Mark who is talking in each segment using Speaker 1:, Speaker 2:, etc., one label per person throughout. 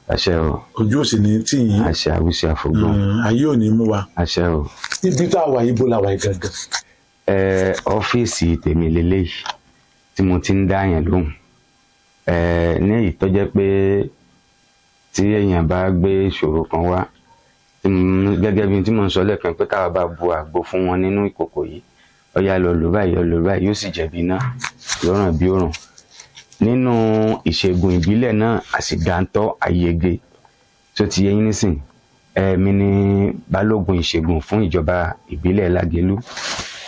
Speaker 1: àṣẹ o.
Speaker 2: ojú òsì ní tí yín.
Speaker 1: àṣẹ àwùsí àfọgbọ́n.
Speaker 2: ayé ò ní mú wa.
Speaker 1: àṣẹ o.
Speaker 2: ibi tá a wà yìí bó la wà yìí gangan.
Speaker 1: ọ́fíìsì tèmi lélẹ́yìí tí mo ti ń dá yẹn lóhùn. ní èyí tó jẹ́ pé tí èèyàn bá gbé ìṣòro kan wá gẹ́gẹ́ bí tí mo ń sọ lẹ́ẹ̀kan pé táwa bá bu àgbo fún wọn nínú ìkòkò yìí ọ̀yà lọ lò báyìí yóò sì jẹ̀bi náà lọ́rùn bí òrùn. nínú ìṣègùn ìbílẹ̀ náà àsìdáńtọ́ àyege tó ti yẹ yín nísìn mi ní balógun ìṣègùn fún ìjọba ìbílẹ̀ Lágelú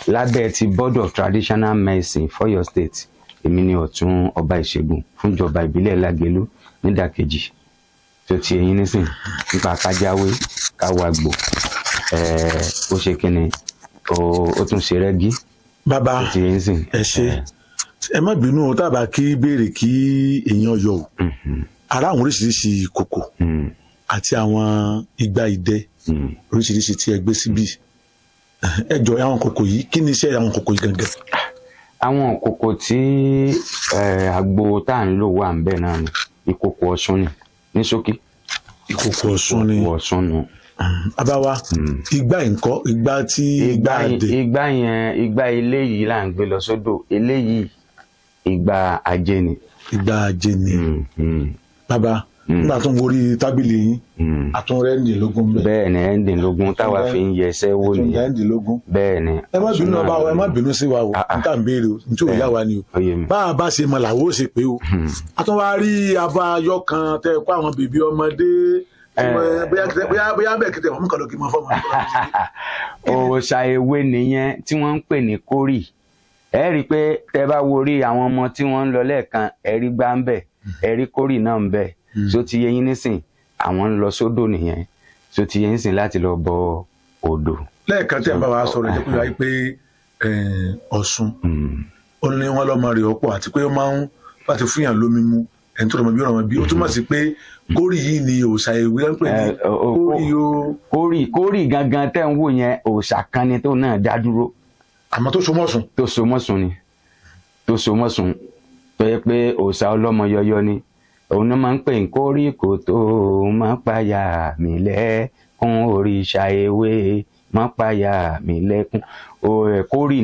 Speaker 1: lábẹ́ ti Board of Traditional Medicine f'Ọ́yọ́ State èmi ní ọ̀tún ọba ìṣègùn fún ìjọba ìbílẹ̀ Lágelú nídàkejì tó ti yẹ yín nísìn nípa kájáwé káwàgbò ó ṣe kíni ó tún ṣe rẹ́gí.
Speaker 2: bàbá ẹ ṣe ẹ má bínú o tábà kí béèrè kí èèyàn yọ o ara àwọn oríṣiríṣi kòkò àti àwọn igba idẹ oríṣiríṣi tí ẹ gbé síbí ẹ jọ àwọn kòkò yìí kí ni iṣẹ́ àwọn kòkò yìí gangan.
Speaker 1: àwọn kòkò tí àgbo tá à ń lò wà ń bẹ náà ni ìkòkò Ọ̀ṣun ni ní ṣókí.
Speaker 2: ìkòkò Ọ̀ṣun ni
Speaker 1: ìkòkò Ọ̀ṣun nù.
Speaker 2: Àbáwá igba ńkọ́ igba tí igba àdè.
Speaker 1: igba yẹn igba eléyìí là ń gbé lọ sódò eléyìí igba ajé ni.
Speaker 2: igba ajé ni. bàbá nígbà tó ń worí tábìlì yín àtúnrẹ́ ẹ̀ǹdínlógún bẹ́ẹ̀.
Speaker 1: bẹ́ẹ̀ ni ẹ̀ǹdínlógún táwa fi ń yẹsẹ́ wò nìyẹn.
Speaker 2: ẹ̀ǹdínlógún.
Speaker 1: bẹ́ẹ̀ ni.
Speaker 2: ẹ má bínú ọba ẹ má bínú sí wa o níta ń béèrè o nítorí òyà wa ni o bá a bá ṣe mọ làwọn ò ṣe pé o àtúnwárí abáyọ kan tẹ kó àwọn bèbí ọmọdé bóyá bẹ́ẹ̀ kí tẹ wọ́n mú kàn lókè mọ́ fọ́ọ̀mù.
Speaker 1: òòṣà ewé nìyẹn tí wọ́n ń pè ní kórì ẹ rí i pé tẹ bá wo orí àwọn ọmọ tí wọ́n ń lọ lẹ́ẹ̀kan ẹ̀rí gbá ń bẹ̀ ẹ̀rí kórì náà ń bẹ̀ tó ti yẹ yín nísìn àwọn ń lọ sódò nìyẹn tó ti yẹ yín nísìn láti lọ bọ odò.
Speaker 2: lẹ́ẹ̀kan tí a bá wa sọ̀rọ̀ ìjẹ́pẹ́ wáyé pé Ọ̀ṣun ó ní wọ́n lọ́mọ rẹ̀ ọ̀pọ̀ àti pé ó máa ń láti fún yàn lómi mu ẹni tó lọ́mọ bí ọ̀rọ̀ bí ó túmọ̀ sí pé kórì yìí ni òòṣà ewé ń pè ní kórì o.
Speaker 1: kórì gangan tẹ́ ń wò yẹn òòṣà kan ni tó náà dá dúró.
Speaker 2: àmọ́ tó so mọ́sùn.
Speaker 1: tó so mọ́sùn ni tó so mọ́sùn tó yẹ pé òòṣà ọlọ́mọ yọyọ ni òun náà máa ń pè ní kórì kò tó máa pààyà mí lẹ́kún òrìṣà ewé máa pààyà mí lẹ́kún kórì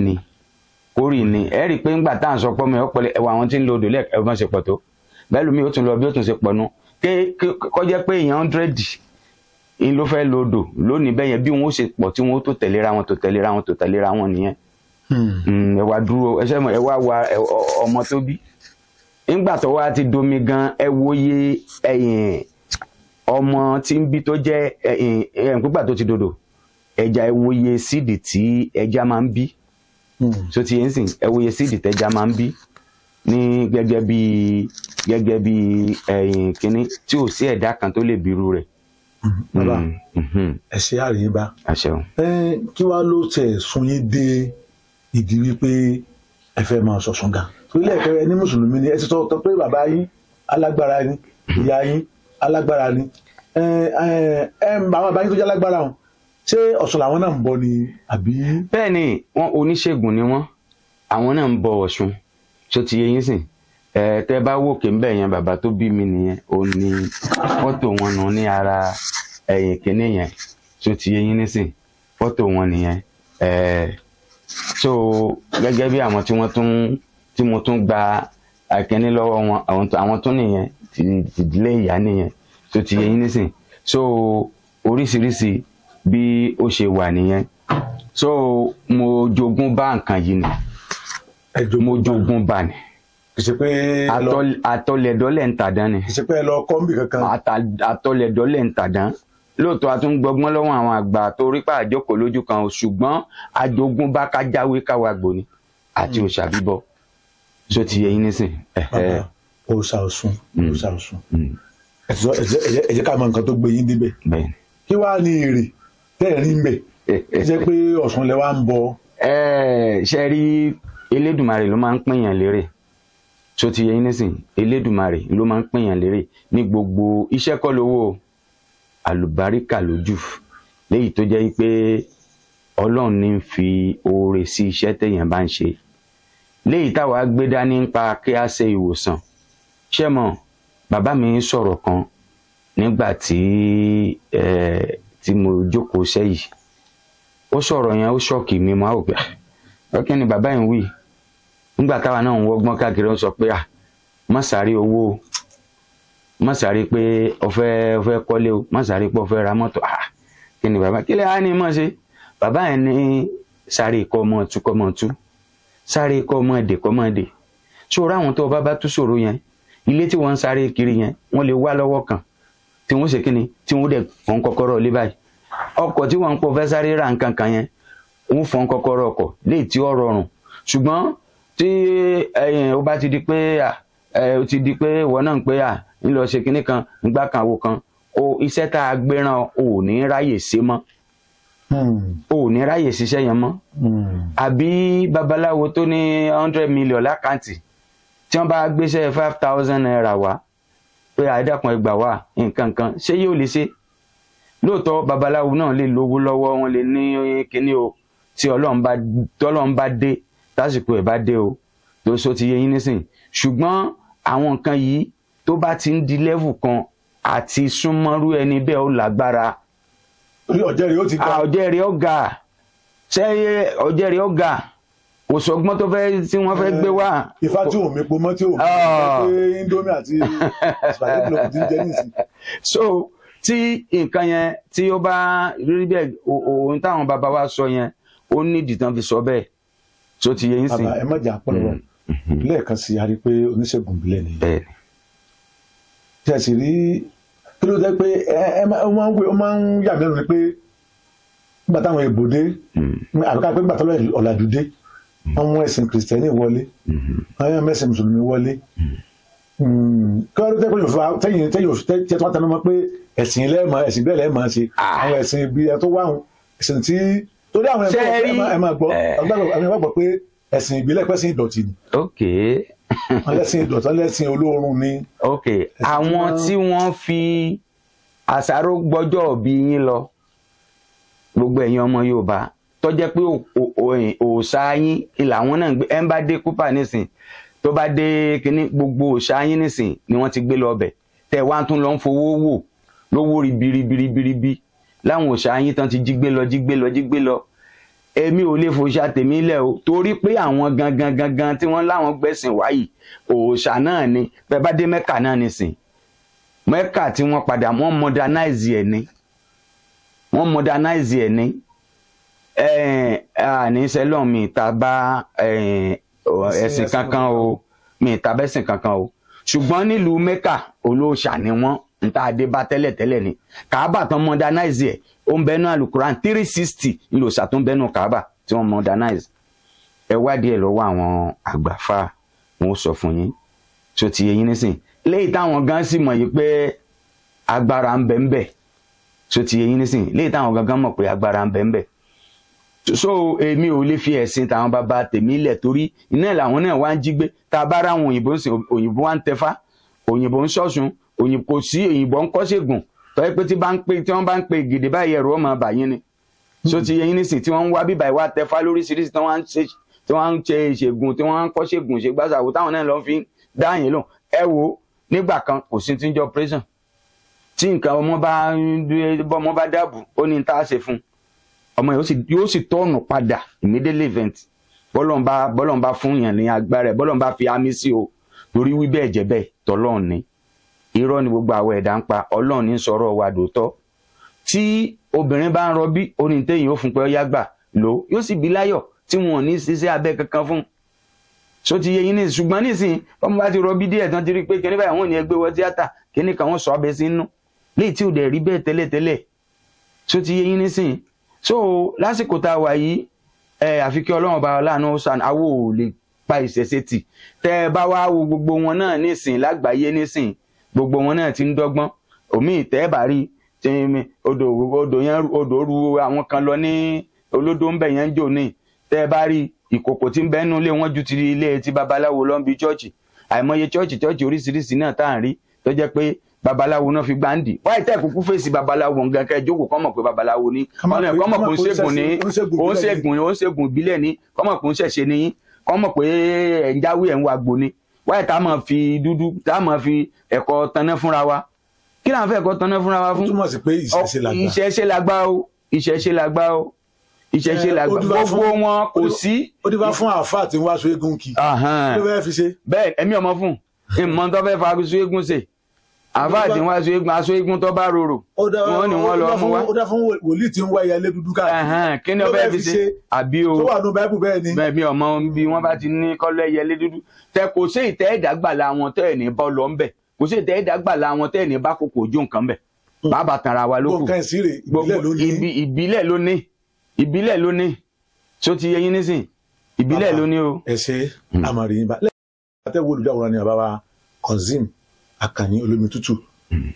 Speaker 1: ni ẹ rí i pé ńgbà tá à ń sọ pọ́ mi ọ̀pọ̀lọpọ̀ ẹ̀wọ̀ àwọn tí ń lo odò lẹ́ẹ̀kẹ́ ọmọ ṣe pọ̀ tó bẹ́ẹ̀ lómi ó tún lọ bí ó tún ṣe pọ̀ nù kọjá pé èèyàn 100 ń ló fẹ́ lo odò lónìí bẹ́ẹ̀ yẹn bí wọ́n ó ṣe pọ̀ tí wọ́n ó tó tẹ̀léra wọn nìyẹn. ẹ wá dúró ẹ wá wa ọmọ tó bí nígbà tó wá ti domi gan ẹ wòye ọmọ tí ń bí tó jẹ́ pípa tó ti dodo ẹja ẹ wòye síìdì tí ẹja máa ń bí so ti yẹn sìn ẹ wòye síìdì tẹja máa ń bí ní gẹ́gẹ́ bí kínní tí ò sí ẹ̀dá kan tó lè bírú rẹ̀.
Speaker 2: bàbá ẹ ṣe àríyìnbá kí wàá ló tẹ̀ sún yín dé ìdí wípé ẹ fẹ́ máa ṣọ̀ṣun ga torí lẹ́ẹ̀kẹ́ ní mùsùlùmí ni ẹ ti sọ pé bàbá yín alágbára ni ìyá yín alágbára ni àwọn bàbá yín tó jẹ́ alágbára wọn ṣé Ọ̀ṣun làwọn náà ń bọ ni àbí.
Speaker 1: bẹ́ẹ̀ ni wọ́n oníṣègùn ni wọ́n àwọn náà ń bọ Ọ̀ṣun tó ti yẹ yín sìn tẹ́ bá wòkè ń bẹ̀ yẹn bàbá tó bí mi nìyẹn ó ní fọ́tò wọn nù ní ara ẹ̀yìn kínní yẹn tó ti yẹ yín nísìn fọ́tò wọn nìyẹn so gẹ́gẹ́ bí àwọn tí mo tún gba àkíní lọ́wọ́ wọn àwọn tó nìyẹn tìdílé ìyá nìyẹn tó ti yẹ yín nísìn so oríṣiríṣi bí ó ṣe wà nìyẹn so mo jogún bá nǹkan yìí ni mo jogún bá ni àtọlẹ̀dọ́lẹ̀ ń tàdán ni
Speaker 2: ìṣepẹ́ lọ kọ́ńbì kankan
Speaker 1: àtọlẹ̀dọ́lẹ̀ ń tàdán lóòótọ́ a tún gbọgbọ́n lọ́wọ́ àwọn àgbà tó rí pa àjókòó lójú kan o ṣùgbọ́n àjogún bá kájáwé káwàgbò ni àti òòṣà bíbọ so ti yẹ yín nísìn.
Speaker 2: òòṣà Ọ̀ṣun ẹ jẹ́ ká mọ nǹkan tó gbé yín débẹ̀ kí wàá ní èrè tẹ́ẹ̀rí ń bẹ̀ jẹ́ pé Ọ̀ṣun lẹ wá ń bọ.
Speaker 1: ṣe rí Elédùmarè ló máa ń pínyàn lérè so ti yẹ yín nísìn Elédùmarè ló máa ń pínyàn lérè ní gbogbo iṣẹ́ kọ́ lówó àlùbáríkà lójú léyìí tó jẹ́ pé Ọlọ́run ní ń fi oore sí iṣẹ́ téèyàn bá ń ṣe léyìí táwa gbé dání nípa kí a ṣe ìwòsàn ṣé mọ̀ bàbá mi ń sọ̀rọ̀ kan nígbà tí mo jókòó sẹ́yìn ó sọ̀rọ̀ yẹn ó ṣọ́ọ̀kì mi mo á wò pé kí ni bàbá yẹn wí nígbà táwa náà ń wọ́gbọ́n káàkiri ó sọ pé má sáré owó má sáré pé ó fẹ́ kọ́lé o má sáré pé ó fẹ́ ra mọ́tò kí ni bàbá kí lè á ní mọ̀ ṣe bàbá yẹn ní sáré kọ́ ọmọ tú sáré kọ́ ọmọ èdè kọ́ ọmọ èdè ṣòro àwọn tó bá tú ṣòro yẹn ilé tí wọ́n ń sáré kiri yẹn wọ́n lè wá lọ́wọ́ kan tí wọ́n ṣe kíni tí wọ́n dẹ̀ fọ́n kọ́kọ́rọ́ lé báyìí ọkọ̀ tí wọ́n ń pọ̀ fẹ́ sáré ra nǹkan kan yẹn wọ́n fọ́n kọ́kọ́rọ́ ọkọ̀ léyìí tí ó rọrùn ṣùgbọ́n tí ó bá ti di pé ó ti di pé ìwọ náà ń pé ń lọ ṣe kíní kan nígbà kan àwo kan iṣẹ́ tá a gbéran ò ní ráyè ṣe mọ́ ò ní ráyè ṣiṣẹ́ yẹn mọ́ àbí babaláwo tó ní 100 million lákàntì tí wọ́n bá gbéṣẹ́ 5,000 naira wá pé àìdàkùn ẹgbà wà nǹkan kan ṣé yóò lè ṣe lóòótọ́ babaláwo náà lè lówó lọ́wọ́ wọn lè ní kíní o tí Ọlọ́run bá dé tásìkò ẹ̀ bá dé o tó so ti yé yín nísìn ṣùgbọ́n àwọn nǹkan yìí tó bá ti ń di level kan àti súnmọ́rú ẹni bẹ́ẹ̀ ó lágbára
Speaker 2: ọjẹ́ rẹ̀ ó ti ga
Speaker 1: ọjẹ́ rẹ̀ ó ga ṣé ọjẹ́ rẹ̀ ó ga kò sọgbọ́n tó fẹ́ tí wọ́n fẹ́ gbé wá.
Speaker 2: Ifá tí ò mépo mọ́ tí ò mọ́ pé indomie àti spaghetti lọ́kùn tí ń jẹ́ nìsín.
Speaker 1: So tí nǹkan yẹn tí ó bá rí bẹ́ẹ̀ ohun táwọn bàbá wa sọ yẹn ó nídìí tán fi sọ bẹ́ẹ̀ tó ti yẹ yín sìn.
Speaker 2: Bàbá ẹ má jà pọ̀lọ́ lẹ́ẹ̀kan sí a rí pé oníṣègùn ìbílẹ̀ nìyí.
Speaker 1: Bẹ́ẹ̀ni.
Speaker 2: Tí a sì rí kí ló jẹ́ pé ó máa ń yà mí lẹ́nu ni pé nígbà táwọn èèbò dé àbíká pé nígbà táwọn ọ̀làjú dé àwọn ẹ̀sìn kìrìsìtẹ́nì wọlé àwọn ẹ̀sìn mùsùlùmí wọlé kí wọ́n tẹ́ pé yóò tẹ́yìn tí wọ́n tẹnu mọ́ pé ẹ̀sìn bẹ́ẹ̀ lẹ́ẹ̀mọ́ ṣe àwọn ẹ̀sìn ibi ẹ̀ tó wà wọn ẹ̀sìn tí torí àwọn ẹ̀ máa gbọ́ àwọn ẹ̀ gbọ́ pé ẹ̀sìn ìbílẹ̀ pẹ́sìn ìdọ̀tí ni ẹlẹ́sìn ìdọ̀tí ẹlẹ́sìn olóorun ni.
Speaker 1: Àwọn tí wọ́n fi àṣàrò gbọ́jọ́ bí yín lọ gbogbo ẹ̀yin ọmọ Yorùbá tó jẹ́ pé òòṣà yín làwọn náà gbé ẹ̀ ń bá dé kúpà nísìn tó bá dé kínní gbogbo òòṣà yín nísìn ni wọ́n ti gbé lọ ọbẹ̀ tẹ̀ wá tún lọ ń fowó wò lówó ribiribiribi láwọn òòṣà yín tán ti jí gbé lọ èmi ò lè fòṣà tèmi lẹ̀ o torí pé àwọn gangan tí wọ́n láwọn gbẹ̀sìn wáyìí òòṣà náà ni bẹ́ẹ̀ bá dé Mẹ́kà náà nísìn Mẹ́kà tí wọ́n padà wọ́n modernize ẹ̀ ní ní sẹ́lọ̀n mi ìta bá ẹ̀sìn kankan o mi ìta bẹ́sìn kankan o ṣùgbọ́n nílùú Mẹ́kà olóòṣà ni wọ́n ń tá a dé bá tẹ́lẹ̀ ni Kàábà tán modernize ẹ̀ ó ń bẹnu Àlùkùránì 360 ìlòṣà tó ń bẹnu Kàábà tí wọ́n modernize ẹ wádìí ẹ̀ lọ́wọ́ àwọn àgbàfà wọn ó sọ fún yín tó ti yé yín nísìn léyìí táwọn gan sì mọ̀ yìí pé agbára ń bẹ ń bẹ tó ti yé yín nísìn léyìí táwọn gangan mọ̀ pé agbára ń bẹ ń bẹ so èmi ò lè fi ẹ̀sìn táwọn bàbá tèmi lẹ̀ torí iná làwọn náà wá ń jí gbé tá a bá ra àwọn òyìnbó wá ń tẹfá òyìnbó ń ṣọ̀ṣun kò sí òyìnbó ń kọ́ṣègùn tọ́yẹ́ pé tí wọ́n bá ń pe gèdè báyìí ẹ̀rọ ọmọ bàyín ni so ti yẹ yín nísìn tí wọ́n ń wá bíbá ìwà tẹfá lóríṣiríṣi tí wọ́n ń ṣe ìṣègùn tí wọ́n ń kọ́ṣègùn ṣe gbàṣàwò táwọn náà lọ fi ń dá yín lò ẹ wo nígbà kan kò sí ti ń jọ operation tí nǹkan ọmọ bá dáàbò ó ní tá a ṣe fún ọmọ yóò sì tọ́ọ̀nù padà immediately event bọ́lọ̀ ń bá fún yàn ní agbára ẹ̀ bọ́lọ̀ ń bá fi àmì sí o torí wí bẹ́ẹ̀ jẹ́ bẹ́ẹ̀ tọ́lọ́ọ̀ ni irọ́ ni gbogbo àwọn ẹ̀dá ń pa Ọlọ́run ní sọ̀rọ̀ wa dòótọ́ tí obìnrin bá ń rọbí oní téyìn ó fún pé ọyá gbà lò yóò sì bí láyọ̀ tí wọn ò ní ṣiṣẹ́ abẹ kankan fún so ti yẹ yín ní ṣùgbọ́n nísìnyí ọmọ bá ti rọbí díẹ̀ tán ti rí pé kíní báyìí wọn ò ní ẹgbẹ́ wọ tíátà kíní kan wọn sọ abẹ sí inú léyìí tí ò dẹ̀ rí bẹ́ẹ̀ tẹ́lẹ̀tẹ́lẹ̀ so ti yẹ yín nísìnyí so lásìkò tá a wà yìí àfi kí Ọlọ́run bá láàánú sàn àwọ̀ ò lè pa ìṣẹ̀ṣẹ̀ tì tẹ́ ẹ bá wá wo gbogbo wọn náà nísìnyí lágbàáyé nísìnyí gbogbo wọn náà ti ń dọ́gbọ́n omi ìtẹ́ bá rí odò ru àwọn kan lọ ní olódó ń bẹ̀ yẹn ń jò ní tẹ́ bá rí ìkòkò tí ń bẹ́nu lé wọ́n ju ti ilé ti babaláwo lọ ń bi chọ́ọ̀chì àìmọye chọ́ọ̀chì oríṣiríṣi náà tá à ń rí tó jẹ́ pé babaláwo náà fi gbáǹdì wáyé tẹ́ kúkú fèsì babaláwo nǹkan kẹ́ jókòó kọ́mọ̀ pé babaláwo ní kọ́mọ̀ pé ó ń ṣègùn ìbílẹ̀ ní kọ́mọ̀ pé ó ń ṣẹ̀ṣẹ̀ ní kọ́mọ̀ pé ẹ̀ ń jáwé ẹ̀ ń wàgbò ní wáyé tá a máa fi dúdú tá a máa fi ẹ̀kọ́ tanná fúnra wa kí là ń fẹ́ kọ́ tanná fúnra wa fún.
Speaker 2: ó túmọ̀ sí pé ìṣẹ̀ṣe làgbà.
Speaker 1: ìṣẹ̀ṣe làgbà o ìṣẹ̀ṣe làgbà o ìṣẹ̀ṣe làgbà gbogbo wọn kò sí.
Speaker 2: ó dé bá fún àáfàá tí ń wá aṣọ eégún kì í ló fẹ́ fi ṣe.
Speaker 1: bẹ́ẹ̀ ẹ̀mí ọmọ fún ìmọ̀ tó fẹ́ fa aṣọ eégún ṣe àáfàá tí ń wá aṣọ eégún tó bá rorò wọn ni wọ́n lọ mú wá.
Speaker 2: ó dá fún wòlíì tí ń wá ẹyẹ dúdú káàkiri.
Speaker 1: kí ni ó fẹ́ fi ṣe àbí o
Speaker 2: tó wà nù báíbù bẹ́ẹ̀ ni.
Speaker 1: bẹ́ẹ̀ mi ọmọ bí wọ́n bá ti ní kọ́lọ́ ẹyẹ dúdú tẹ kò sí ìtẹ́ ẹ̀dàgbàlà wọn tẹ́ ẹ̀ ní bọ́ lọ ńbẹ̀ kò sí ìtẹ́ ẹ̀dàgbàlà wọn tẹ́ ẹ̀ ní bá kókò ojú nǹkan ńbẹ̀ bàbá tanra wa lókù ìbílẹ̀ ló ní tó ti yẹ yín nísìn ìbílẹ̀ ló ní o.
Speaker 2: ẹ ṣe àmàrin bá lẹ́yìn àtẹ̀wò olùdáwòrán ni bàbá Kazeem Akànní olómi tútù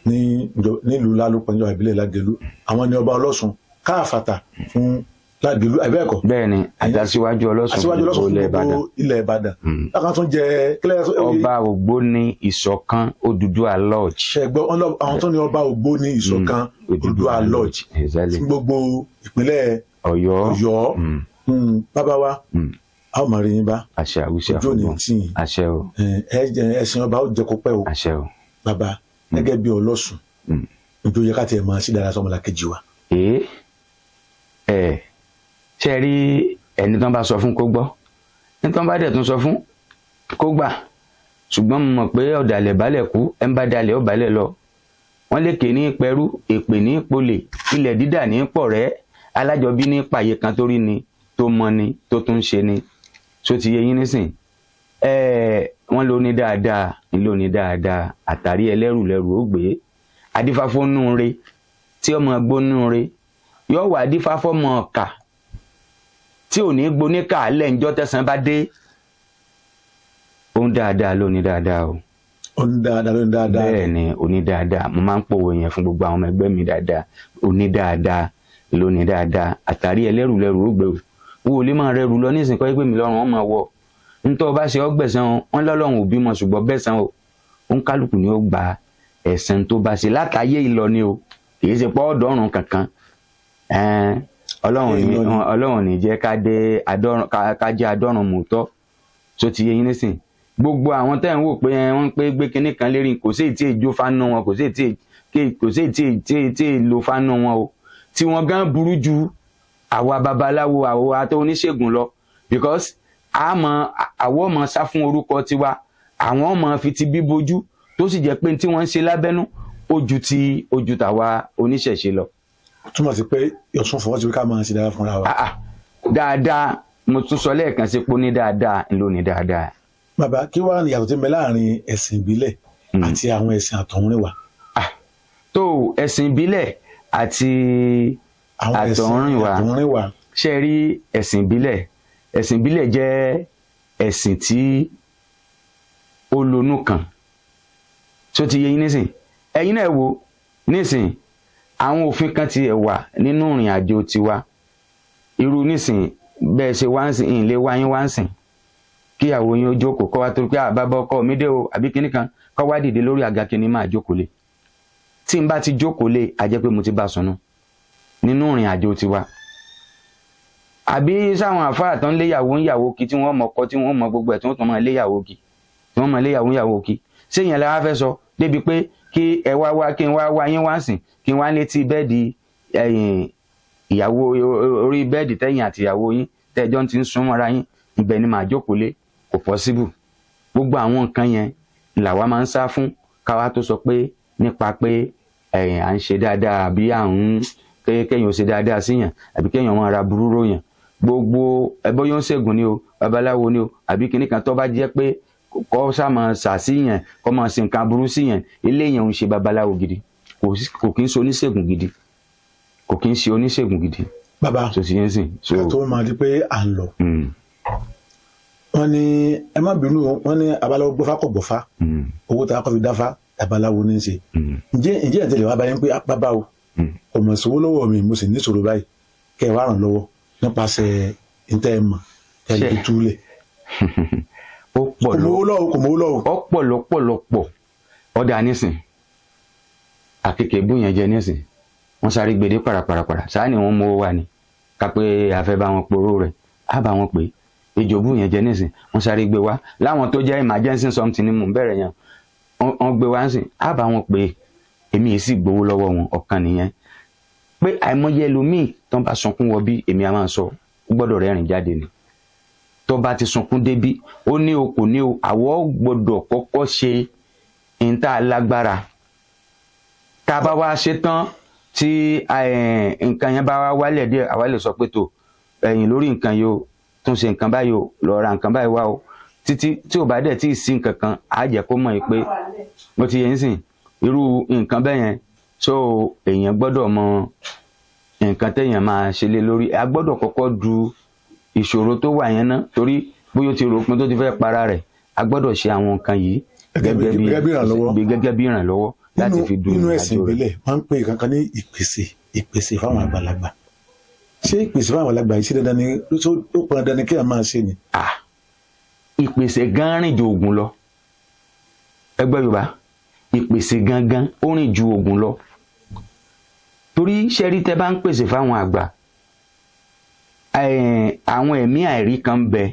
Speaker 2: nílùú lálùpọ̀ níjọba ìbílẹ̀ Lágelú àwọn ní ọba Ọlọ́ṣun káàfàtà fún Lágelú àbẹ́ẹ̀kọ́.
Speaker 1: bẹ́ẹ̀ni àtàsíwájú Ọlọ́ṣun fún gbogbo
Speaker 2: ilẹ̀ Ìbàdàn. lákàn tún jẹ
Speaker 1: ọba Ògbóni Ìṣọ̀kan Odùduwà Lodge.
Speaker 2: ṣẹgbọn àwọn tó ní ọba Ògbóni Ìṣọ̀kan Odùduwà Lodge fún gbogbo ìpínlẹ̀ Ọ̀yọ́. bàbá wa a ó máa rí yín bá ojú òní tí ẹ̀sìn ọba ó jẹ kó pẹ́ o bàbá gẹ́gẹ́ bí Ọlọ́ṣun nítorí yẹ ká tiẹ̀ máa ṣí dára sọ́mọlàkejì wa.
Speaker 1: ṣe rí ẹni tó ń bá sọ fún kó gbọ́ ẹni tó ń bá dẹ̀ tún sọ fún kó gbà ṣùgbọ́n mo mọ̀ pé ọ̀dàlẹ̀ balẹ̀ kú ẹ̀ ń bá dalẹ̀ ó balẹ̀ lọ wọ́n lè ké ní pẹ̀rú èpè ní polè ilẹ̀ dídà ní pọ̀rẹ́ alájọbí ní pààyè kan tó rí ni tó mọ ni tó tún ṣe ni tó ti yẹ yín nísìn wọ́n ló ní dáadáa ló ní dáadáa àtàrí ẹlẹ́rù lẹ́rù ó gbé adífáfónú re tí ọmọ gbónú re yóò wà adífáfọ́mọ ọ̀kà tí ò ní gbóní kàálẹ̀ ńjọ́ tẹ̀sán bá dé òun dáadáa ló ní dáadáa o.
Speaker 2: òun dáadáa ló ní dáadáa.
Speaker 1: bẹ́ẹ̀ ni òní dáadáa mo máa ń pòwò yẹn fún gbogbo àwọn ọmọ ẹgbẹ́ mi dáadáa òní dáadáa ló ní dáadáa àtàrí ẹlẹ́rù lẹ́rù ó gbé o wo lè máa rẹrù lọ nísìnyí kọ́ ẹgbẹ́ mi lọ́rùn wọn máa wọ̀ nítorí ọba ṣe ọgbẹ̀sán wọn lọ́lọ́run òbí mọ̀ ṣùgbọ́n bẹ́sàn o òun kálukú ni ó gba ẹ̀san tó bá ṣe látàyé ìlọ ni o kì í ṣe pọ́ ọ̀dọ́rùn kankan ọlọ́run ní jẹ́ ká jẹ́ adọ́rùn mòótọ́ tó ti yé yín nísìn gbogbo àwọn tẹ́ ń wò pé wọ́n ń pé gbé kinní kan lérí kò sí ètí èjò fánú wọn kò sí ètí èlò fánú wọn o tí wọ́n gan burú ju àwa babaláwo àwa tó oníṣègùn lọ because àwọn ọmọ sá fún orúkọ tiwa àwọn ọmọ fi ti bí bojú tó sì jẹ́ pé tí wọ́n ń ṣe lábẹ́nú ojú tàwa oníṣẹ̀ṣe lọ.
Speaker 2: túmọ̀ sí pé Ọ̀ṣun fọwọ́ sí pé ká máa ṣe dáadáa fúnra wa.
Speaker 1: dáadáa mo tún sọ lẹ́ẹ̀kan sí pé ó ní dáadáa ló ní dáadáa.
Speaker 2: bàbá kí wàá ní ìyàtọ̀ tí ń bẹ láàrin ẹ̀sìn ìbílẹ̀ àti àwọn ẹ̀sìn àtọ̀húnrìnwá.
Speaker 1: tó ẹ̀sìn ìbílẹ̀ àti àtọ̀húnrìnwá ṣe rí ẹ̀sìn ìbílẹ̀ jẹ́ ẹ̀sìn tí ó lonú kan tó ti yé yín nísìn ẹ̀yin náà wò nísìn àwọn òfin kan ti wà nínú ìrìn àjò tiwa irú nísìn bẹ́ẹ̀ ṣe wá ń sìn ìlé wáyín wá ń sìn kíyàwó yín ó jókòó kọ́ wá torí pé àbábá ọkọ mi dé o àbí kíní kan kọ́ wá dìde lórí àga kíní máa jókòó lé tí n bá ti jókòó lé a jẹ́ pé mo ti bá sọnù nínú ìrìn àjò tiwa àbí sáwọn àfáà tán léyàwó ń yàwó kí tí wọ́n mọ ọkọ tí wọ́n mọ gbogbo ẹ̀ tí wọ́n tún máa léyàwó kí tí wọ́n máa léyàwó ń yàwó kí séyìn la wá fẹ́ sọ débi pé kí ẹ wá kí n wá yín wá sìn kí n wá létí bẹ́ẹ̀dì ìyàwó orí bẹ́ẹ̀dì tẹ̀yìn àti ìyàwó yín tẹ́jọ́ ti ń sún mọ́ra yín ibẹ̀ ni màá jókòó lé kò pọ́síbù gbogbo àwọn nǹkan yẹn làwa máa ń sá fún káwa tó sọ pé nípa pé à ń ṣe dáadáa àbí à ń kéèyàn ó ṣe dáadáa síyàn àbí kéèyàn máa ra burú ròyàn gbogbo ẹbọ yóò ń ṣègùn ni o babaláwo ni o àbí kinní kan tó bá jẹ́ pé kọ́ sàmọ̀ sàṣìyàn kọ́ máa ṣe nǹkan burú síyàn eléyàn ń ṣe babaláwo gidi kò kí ń ṣe oníṣègùn gidi kò kí ń ṣe oníṣègùn gidi.
Speaker 2: bàbá tó máa di pé à ń lọ wọ́n ní ẹ má bínú wọ́n ní abaláwo gbọ́fá kò gbọ́fá owó tá a kọ́ fi dáfá abaláwo ní í ṣe ǹjẹ́ ìtẹ̀lẹ̀ wá báyìí pé bàbá o kò mọ̀ sówó lọ́wọ́ mi mo sì ní ìṣòro báyìí kẹ́ ẹ wá ràn lọ́wọ́ nípasẹ̀ ìtẹ́ ẹ̀ mọ̀ ẹ̀ lè túlẹ̀. kò mówó lọ́wọ́.
Speaker 1: ọ̀pọ̀ lọ́pọ̀lọpọ̀ ọ̀dà nísìn àkekèé bú yẹn jẹ nísìn wọ́n sáré gbèdé parapara sáà ni wọ́n mówó wá ni ká pé a fẹ́ bá wọn poró rẹ̀ á bá wọn pè é ìjòbú yẹn jẹ nísìn wọ́n sáré gbé wá láwọn tó jẹ́ emergency something ni mò ń bẹ̀rẹ̀ yẹn wọ́n gbé wá nísìn á bá wọn pè é èmi yìí sì gbowó lọ́wọ́ wọn, ọ̀kan nìyẹn. Pé àìmọye ẹlòmíì tán bá sunkún wọ bí, èmi a máa sọ ó gbọ́dọ̀ rẹ́rìn jáde ni. Tó bá ti sunkún débí, ó ní o kò ní o, àwọ̀ gbọ́dọ̀ kọ́kọ́ ṣe ìta lágbára. Tá a bá wá ṣe tán tí nǹkan yẹn bá wá wálẹ̀ díẹ̀, àwa lè sọ pé tó ẹ̀yìn lórí nǹkan yìí o, tún ṣe nǹkan báyìí o, lọ ra nǹkan báyìí wá o, títí tí ò bá dẹ̀ tí ì sí nǹkan kan, á jẹ́ kó mọ̀ pé mo ti yẹn sìn irú nǹkan bẹ́ẹ̀ yẹn. So èèyàn gbọ́dọ̀ mọ nǹkan téèyàn máa ṣe lé lórí. A gbọ́dọ̀ kọ́kọ́ du ìṣòro tó wà yẹn náà, torí bóyá ó ti rò pé tó ti fẹ́ para rẹ̀, a gbọ́dọ̀ ṣe àwọn nǹkan yìí gẹ́gẹ́ bí ìrànlọ́wọ́ láti fi du
Speaker 2: nínú ẹ̀sìn ìbílẹ̀ wọ́n ń pè kankan ní ìpèsè fáwọn àgbàlagbà. Ṣé ìpèsè fáwọn àgbàlagbà yìí ṣe dandan ni ó pọn dandan ni kí a máa ṣe ni?
Speaker 1: Ìpèsè gan rìn ju oògùn lọ. Ẹgbẹ́ Yorùbá, ìpèsè gangan ó rìn ju oògùn lọ. Torí ṣẹ́rí tẹ́ bá ń pèsè fáwọn àgbà, àwọn ẹ̀mí àìrí kan ń bẹ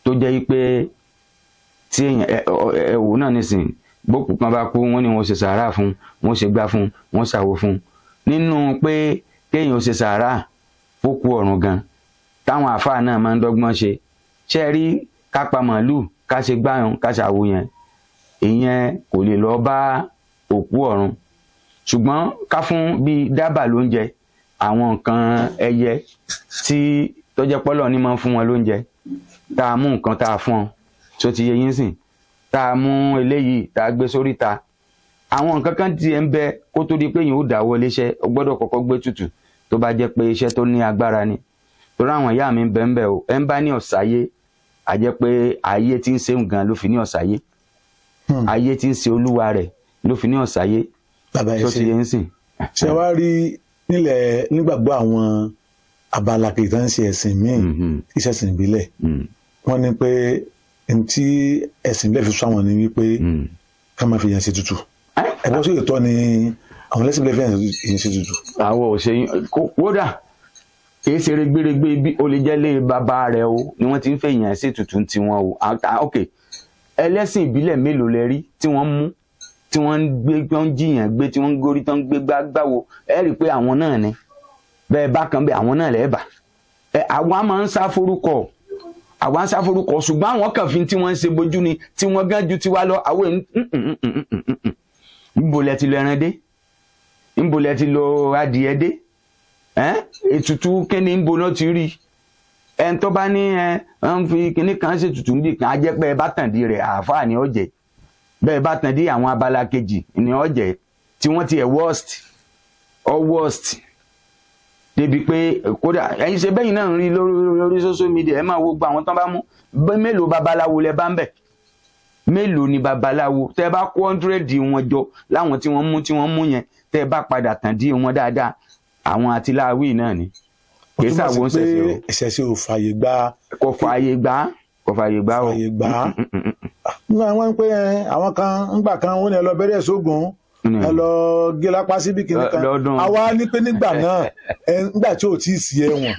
Speaker 1: tó jẹ́ pé tí ẹ̀wò náà nísìn gbókù kan bá kú, wọ́n ní wọ́n ṣe sàárà fún, wọ́n ṣe gbá fún, wọ́n ṣàwo fún. Nínú pé kéèyàn ṣe sàárà fókù ọ̀run gan, táwọn àfáà náà máa ń dọ́gbọ́n ṣe. Ṣẹ́rí ká pa màálù, ká ṣe gbáyàn, ká ṣàwo yẹn, ìyẹn kò lè lọ bá òkú ọ̀run. Ṣùgbọ́n ká fún bí dábàá lóúnjẹ, àwọn nǹkan ẹyẹ tí tó jẹ́ pọ́lọ̀ ní máa ń fún wọn lóúnjẹ, tá a mú nǹkan tá a fún ọ tó ti yé yín sìn, tá a mú eléyìí tá a gbé sórí ta. Àwọn nǹkan kan tí ẹ ń bẹ kó tó di pé yìí ó dáwọ́ léṣẹ́, ó gbọ́dọ̀ kọ́kọ́ gbé tutù tó bá jẹ́ pé iṣẹ́ tó ní agbára ni. Torí àwọn ìyá mi ń bẹ ń bẹ o, ẹ ń bá ní ọ̀sáyé, a jẹ́ pé ayé tí ń ṣe nǹkan ló fi ní ọ̀sáyé. Ayé tí ń ṣe olúwa rẹ̀ ló fi ní ọ̀sáyé.
Speaker 2: Bàbá ẹ
Speaker 1: tó ti yé ń sìn.
Speaker 2: Ṣé wàá rí nílẹ̀ nígbàgbọ́ àwọn abala kìí tán ṣe ẹ̀sìn míì, iṣẹ́ ẹ̀sìn ìbílẹ̀, wọ́n ní pé tí ẹ̀sìn ìbílẹ̀ fi sọ àwọn ni wípé ká máa fi yẹn ṣe tutù. Ẹ̀bọ́n sí ìtọ́ ni àwọn ẹlẹ́sìn ìbílẹ̀ fi yẹn ṣe tutù.
Speaker 1: Àwọn òṣèyìn kódà kìí ṣe rẹgbẹrẹgbẹ bí o lè jẹ́ lé bàbá rẹ̀ o ni wọ́n ti ń fẹ́ yẹn ṣe tutù ti wọn o. Ok, ẹlẹ́sìn ìbílẹ̀ mélòó lẹ rí tí wọ́n mú, tí wọ́n ń gbé, wọ́n ń jiyàn gbé, tí wọ́n ń gorí, tí wọ́n ń gbé gbáwo, ẹ rí i pé àwọn náà ni bẹ́ẹ̀ bá kan bẹ́ẹ̀ àwọn náà lẹ́ẹ̀bà. Àwa máa ń sá forúkọ, ṣùgbọ́n àwọn kan fi tí wọ́n ń ṣe bojú ni, tí wọ́n gán ju tiwa lọ. Àwọn níbo lẹ ti lọ ẹran dé, níbo lẹ ti lọ adìẹ dé, ètùtù kíni níbo náà ti rí. Ẹn tó bá ní ń fi kíní kan ṣe tutù níbi kan, á jẹ́ pé ẹ bá tàn dí rẹ̀ àáfàá ni ó jẹ́. Bẹ́ẹ̀ bá tàn dí àwọn abala kejì ni ó jẹ́, tí wọ́n ti ẹ̀ worst débi pé kódà ẹ̀yin ṣe bẹ́yìn náà ń rí lórí social media, ẹ máa wo gba àwọn tán bá mú, mélòó babaláwo lẹ bá ń bẹ̀, mélòó ni babaláwo. Tẹ́ bá kó 100 wọn jọ láwọn tí wọ́n mú yẹn, tẹ́ bá padà tàn dí wọn dáadáa, àwọn àtìláwí náà ni. Kìí sàwọn ṣẹ̀ṣẹ̀ o.
Speaker 2: Ìṣẹ̀ṣẹ̀ ò fààyè gbà.
Speaker 1: Kò fààyè gbà o.
Speaker 2: Wọ́n ń pè àwọn kan ńgbà kan wọ́n ní ẹ lọ bẹ̀rẹ̀ sógun, ẹ lọ gé lápá síbi kìíní kan. Àwa ní pé nígbà náà, nígbà tí ò tí ì sí ẹ̀wọ̀n,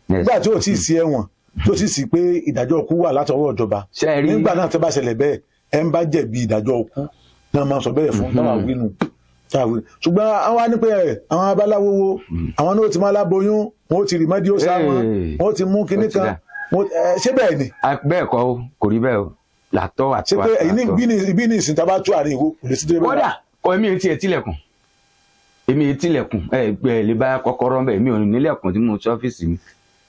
Speaker 2: nígbà tí ò tí ì sí ẹ̀wọ̀n, tó sì sí pé ìdájọ́ ikú wà látọwọ́ ìjọba. Nígbà náà tó bá ṣẹlẹ̀ bẹ́ẹ̀, ẹ ń bá jẹ̀bi ìdájọ́ ikú náà máa sọ bẹ́ẹ̀ fún táwa wínú. Ṣùgbọ́n àwa ní pé àwọn abaláwo wo, àwọn náà ti máa láboyún, wọ́n ti rì mọ́dí ó sá wọn, wọ́n ti mú kinní kan. Ṣé bẹ́ẹ̀ ni?
Speaker 1: Bẹ́ẹ̀ kọ́ kò rí bẹ́ẹ̀ o, làtọ́ àti
Speaker 2: wà. Ṣé pé ẹ̀yin bí ní ìsìn tá a bá tú àárín ìwò kò lè sí dé bẹ́ẹ̀?
Speaker 1: Kódà kọ́ èmi etí ẹ̀ tilẹ̀kùn, lè bá kọ́kọ́rọ́ bẹ́ẹ̀, mi ò nílẹ̀kùn tí mo ṣe ọ́fíìsì mi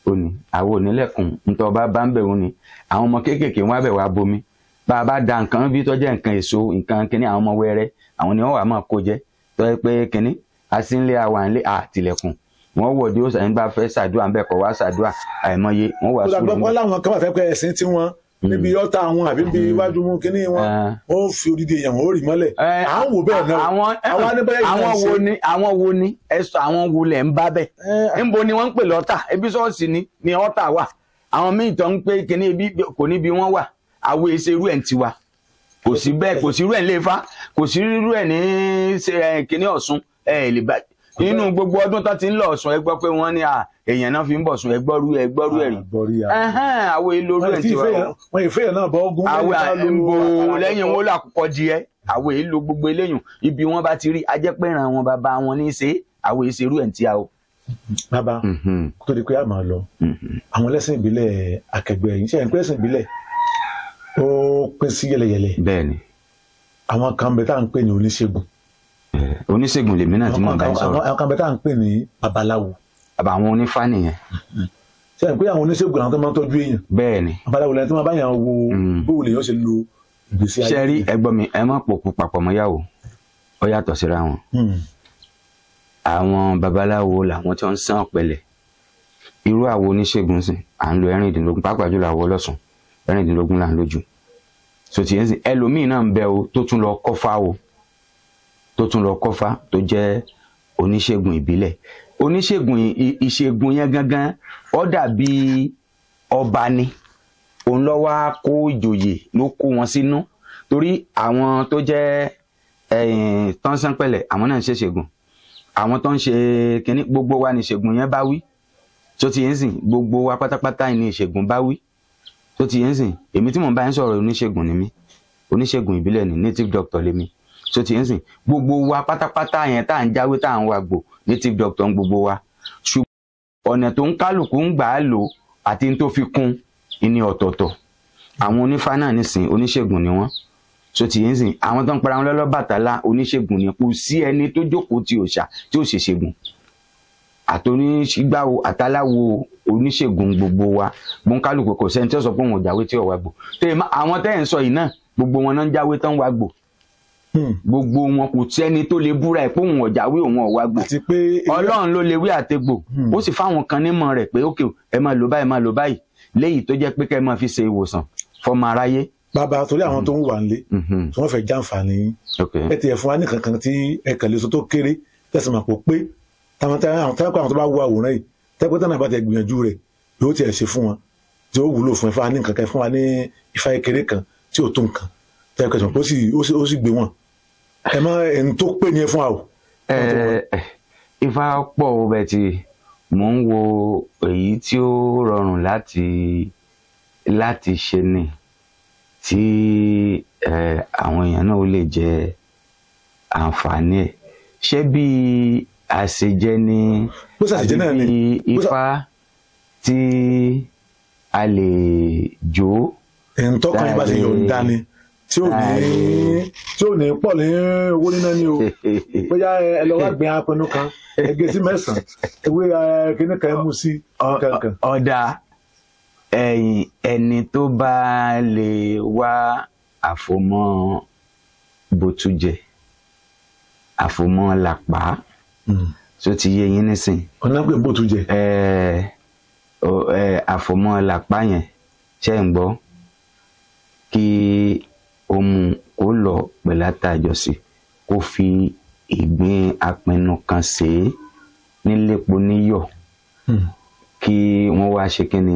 Speaker 1: ò ní, àwọn onílẹ̀kùn nítorí ọba bá ń bẹ̀ wọn ni, àwọn ọmọ kéékèèké wọn á bẹ̀ wá bomi, bá a bá da nǹkan bí tọ́jú nǹkan èso, nǹkan kíní, àwọn ọmọ wẹrẹ, àwọn ni wọ́n wà máa kó jẹ, tọ́ ẹ pé kíní, asínlé àwànlé àtìlẹ̀kùn, wọ́n wọ̀ dé òsàn bá fẹ́ ṣàdúrà ń bẹ̀ kọ́ wá ṣàdúrà àìmọye wọ́n wà sùúrù.
Speaker 2: wọ́n láwọn kan wà fẹ́ pé ẹ̀sìn tí wọ́n níbi ọ̀tá wọn àbí bí iwájú mú kínní wọn ó fi odidi èèyàn wọn ó rì mọ́lẹ̀. àwọn wò bẹ́ẹ̀ náà
Speaker 1: àwọn wo ni ẹ̀sọ́ àwọn wo lẹ̀ ń bá bẹ̀. níbo ni wọ́n ń pè lọ́tà ebi ṣọ́ọ̀ṣì ni ọ̀tà wà àwọn míì tó ń pé kíní ebi kò níbi wọ́n wà àwọn èsè irú ẹ̀ ń tiwa kò sí bẹ́ẹ̀ kò sí irú ẹ̀ ń Léfá kò sí irú ẹ̀ ní kíní Ọ̀ṣun lè bá inú gbogbo ọdún tó ti ń lọ Ọ̀ṣun ẹ gbọ́ pé wọ́n ní èèyàn náà fi ń bọ̀ Ọ̀ṣun ẹgbọ́rú ẹ̀rí àwọn èlò orí ẹ̀ ti wá
Speaker 2: wọ́n ìfẹ́ yẹn náà bọ́ ogun
Speaker 1: àwọn àìmbò lẹ́yìn wọn làkúkọ díẹ̀ àwọn èlò gbogbo eléyìn ibi wọn bá ti rí ajẹ́pẹ̀ràn wọn bàbá wọn ní í ṣe àwọn èsèrú ẹ̀ ń tí a o.
Speaker 2: bàbá kó tó di pé a máa lọ àwọn ẹlẹ́sìn ìbílẹ̀ akẹgbẹ́ yìí ṣe é ń pẹ́ ẹ̀sìn ìbílẹ̀ ó pín sí yẹlẹyẹlẹ.
Speaker 1: bẹ́ẹ̀ni.
Speaker 2: àwọn kan bẹ tá à ń pè ní oníṣègùn.
Speaker 1: oníṣègùn lèmi náà tí mò ń bá sọ̀rọ̀.
Speaker 2: àwọn kan bẹ tá à ń pè ní babaláwo.
Speaker 1: àwọn onífá nìyẹn.
Speaker 2: ṣe é ń pé àwọn oníṣègùn àwọn tó máa ń tọ́jú èèyàn.
Speaker 1: bẹ́ẹ̀ni.
Speaker 2: babaláwo lẹni tí wọ́n bá yàn wo bóòlù èèyàn ṣe lo ìgbésí ayé.
Speaker 1: ṣe rí ẹgbọ́n mi ẹ má pòkù papọ̀ mọ́ yàwó ó yàtọ̀ síra wọn. àwọn babaláwo làwọn tí wọ́n ń sán ọ̀pẹ̀lẹ̀ irú àwọn oníṣègùn sìn à ń lo ẹ̀rìndínlógún pàápàá jùlọ àwọn ọlọ́sùn ẹ̀rìndínlógún là ń lójú so ti yẹn sìn ẹlòmíì náà ń bẹ o tó tún lọ kọ́fá tó jẹ́ oníṣègùn ìbílẹ̀ oníṣègùn ìṣègùn yẹn gangan ó dàbí ọba ni òun ló wá kó ìjòyè ló kó wọn sínú torí àwọn tó jẹ́ tán sánpẹ̀lẹ̀ àwọn náà ń ṣe ṣègùn àwọn tó ń ṣe kínní gbogbo wa ni ìṣègùn yẹn bá wí tó ti yẹn sìn gbogbo wa pátápátá ni ìṣègùn bá wí tó ti yẹn sìn èmi tí mò ń bá yín sọ̀rọ̀ oníṣègùn ni mí oníṣègùn ìbílẹ̀ ni native doctor lèmi tó ti yẹn sìn gbogbo wa pátápátá yẹn tá à ń jáwé tá à ń wàgbò native doctor ń gbogbo wa ṣùgbọ́n ọ̀nà tó ń kálukú ń gbà á lò àti tó fi kún ní ọ̀tọ̀ọ̀tọ̀ àwọn onífá náà nísìn oníṣègùn ni wọ́n tó ti yẹn sìn àwọn tó ń para wọn lọ́lọ́bàtálá oníṣègùn ni kò sí ẹni tó jókòó ti òòṣà tí ò ṣèṣègùn àtòníṣígbàwò àtàláwo oníṣègùn gbogbo wa gbọǹkálùkù kò sẹ́ni tí ó sọ pé òun ò jáwé tí ò wá gbò àwọn tẹ́ ẹ̀ ń sọ yìí náà gbogbo wọn náà ń jáwé tán wá gbò gbogbo wọn kò sẹ́ni tó lè búra ẹ̀ pé òun ò jáwé òun ò wá gbò Ọlọ́run ló lè wí àtegbò ó sì fáwọn kan nímọ̀ rẹ̀ pé ókè ẹ máa lò báyìí léyìí tó jẹ́ pé kẹ́ ẹ máa fi ṣe ìwòsàn fọmọ aráyé.
Speaker 2: bàbá torí àwọn tó ń wà nílé tí wọ́n fẹ́ jàǹfààní ẹ ti ẹ̀ fún wa ní kankan tí ẹ kàn lè sọ tó kéré tẹ̀sán máa pò pé táwọn tó bá wo àwòrán yìí tẹ́pẹ́ tán náà bá tẹ̀ gbìyànjú rẹ̀ yóò tiẹ̀ ṣe fún wọn tí ó wúlò fún ẹ fún wa ní nǹkan fún wa ní ifá kékeré kan tí ò tó nǹkan tẹ́pẹ́ sọ pé ó sì gbé wọn ẹ mọ ẹni tó pè ní ẹ fún wa o.
Speaker 1: ifá pọ̀ bẹ́ẹ̀ tí mò ń wo èyí tí ó rọrùn láti ṣe ni tí àwọn èèyàn náà ó lè jẹ àǹfààní ẹ̀ ṣé bíi àṣejẹ ni àbí ifá tí a lè jó.
Speaker 2: ẹ̀ńtọ́kàn yìí bá ti yọ̀ ń dání tí ò ní pọ̀ ní owó níná ni o bóyá ẹ lọ wá gbin apẹnu kan ẹgbẹ́ sí mẹ́sàn-án ewé kíní kan mú sí kankan.
Speaker 1: ọ̀dà ẹni tó bá lè wá àfòmọ́ bòtújẹ àfòmọ́ làpá so ti yé yín nísìn.
Speaker 2: ọ̀nà pé bó tún jẹ.
Speaker 1: àfòmọ́ làpá yẹn ṣe ń gbọ́ kí o mú kó lọ pẹ̀lú àtàjọsí kó fi ìgbín apẹnu kan ṣe é nílépo níyọ̀ kí wọ́n wá ṣe kí ni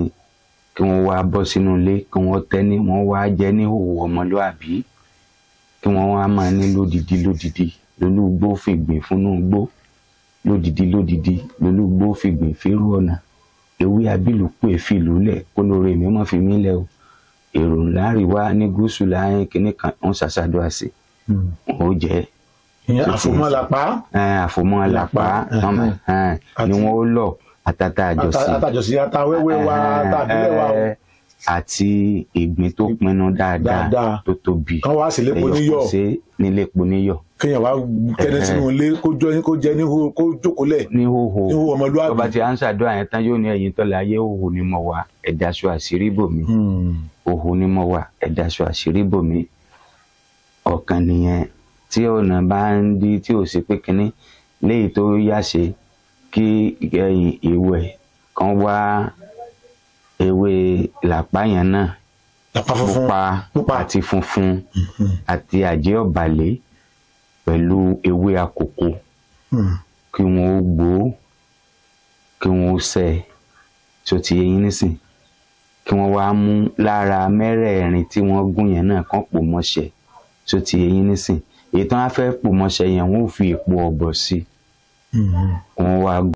Speaker 1: kí wọ́n wá bọ́ sínú ilé kí wọ́n tẹ́ ní wọ́n wá jẹ ní òwò ọmọlúàbí kí wọ́n wá máa ní lódìdí lólúgbó fìgbìn fúnnú gbó lódìdí lólúgbó fìgbìn fírú ọ̀nà ewé abílùkù èfìlú lẹ̀ kó lóore mi mọ́ fi mí lẹ̀ o èrò ńlá rí wá ní gúúsù láàrin kínní kan ń ṣàṣàdó àṣẹ wọn ò jẹ́.
Speaker 2: àfòmọ́ làpá.
Speaker 1: àfòmọ́ làpá ni wọ́n ó lọ
Speaker 2: àtàjọsí àtàwẹ́wẹ́ wa àtàbílẹ̀ wa o.
Speaker 1: àti ìgbín tó pinnu dáadáa tó tóbi
Speaker 2: kan wá sí lépo níyọ̀
Speaker 1: ní lépo níyọ̀.
Speaker 2: kéèyàn wá kẹ́ni sínú ilé kó jẹ ní hóhó kó jókòó lẹ̀
Speaker 1: ní hóhó
Speaker 2: ọmọlúwàbí.
Speaker 1: tó bá ti à ń ṣàdúrà yẹn tán yóò ní ẹ̀yìn tọ́lá ayé hóhó ni mo wà ẹ̀dá aṣọ àṣírí bò mí hóhó ni mo wà ẹ̀dá aṣọ àṣírí bò mí. ọ̀kan nìyẹn tí ọ̀nà bá ń di tí ò sí pé kínní léyìí tó yá ṣe kí ìwẹ̀ kan wá ewé làpá yẹn náà pupa àti funfun àti àjẹ́ ọ̀bàlẹ̀ pẹ̀lú ewé àkókò kí wọ́n ó gbó kí wọ́n ó sẹ́ tó ti yẹ yín nísìn kí wọ́n wá mú lára mẹ́rẹ̀ẹ̀rin tí wọ́n gún yẹn náà kán pò mọ́ṣẹ́ tó ti yẹ yín nísìn èyí tí wọ́n á fẹ́ pò mọ́ṣẹ́ yẹn wọ́n ò fi èpo ọ̀bọ̀ sí wọ́n wá